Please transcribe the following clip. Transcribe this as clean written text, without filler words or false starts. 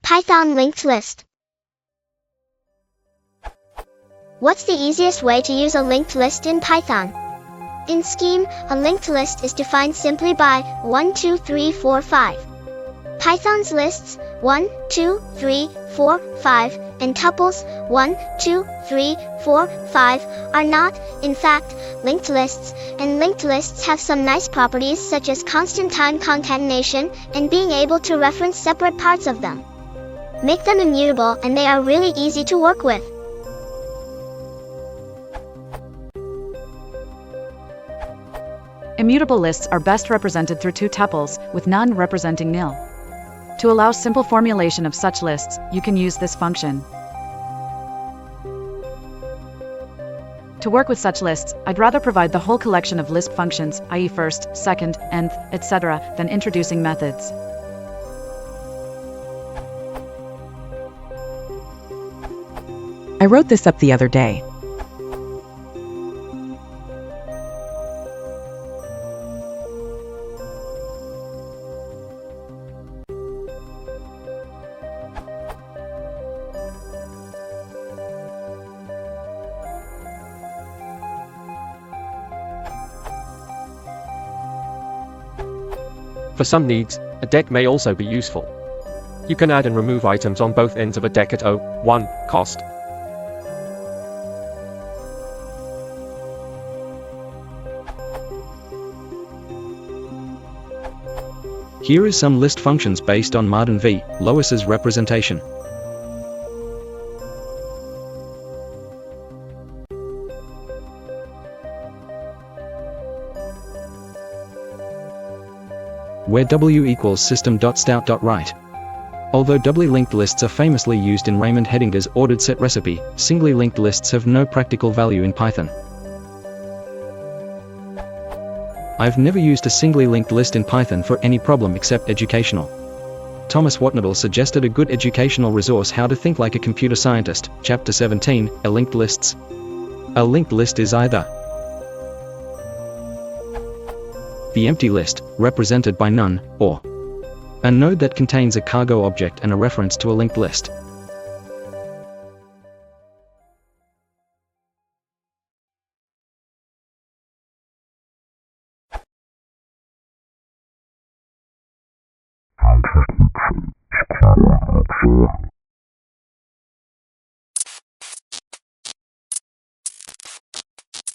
Python linked list. What's the easiest way to use a linked list in Python? In Scheme, a linked list is defined simply by 1, 2, 3, 4, 5. Python's lists 1, 2, 3, 4, 5 and tuples 1, 2, 3, 4, 5 are not, in fact, linked lists, and linked lists have some nice properties such as constant time concatenation and being able to reference separate parts of them. Make them immutable and they are really easy to work with. Immutable lists are best represented through two tuples, with none representing nil. To allow simple formulation of such lists, you can use this function. To work with such lists, I'd rather provide the whole collection of Lisp functions, i.e. first, second, nth, etc., than introducing methods. I wrote this up the other day. For some needs, a deck may also be useful. You can add and remove items on both ends of a deck at 1 cost. Here is some list functions based on Martin v. Lois's representation. Where W equals system.stout.write. Although doubly linked lists are famously used in Raymond Headinger's ordered set recipe, singly linked lists have no practical value in Python. I've never used a singly linked list in Python for any problem except educational. Thomas Watnadel suggested a good educational resource, How to Think Like a Computer Scientist, Chapter 17, A Linked Lists. A linked list is either the empty list, represented by none, or a node that contains a cargo object and a reference to a linked list. How to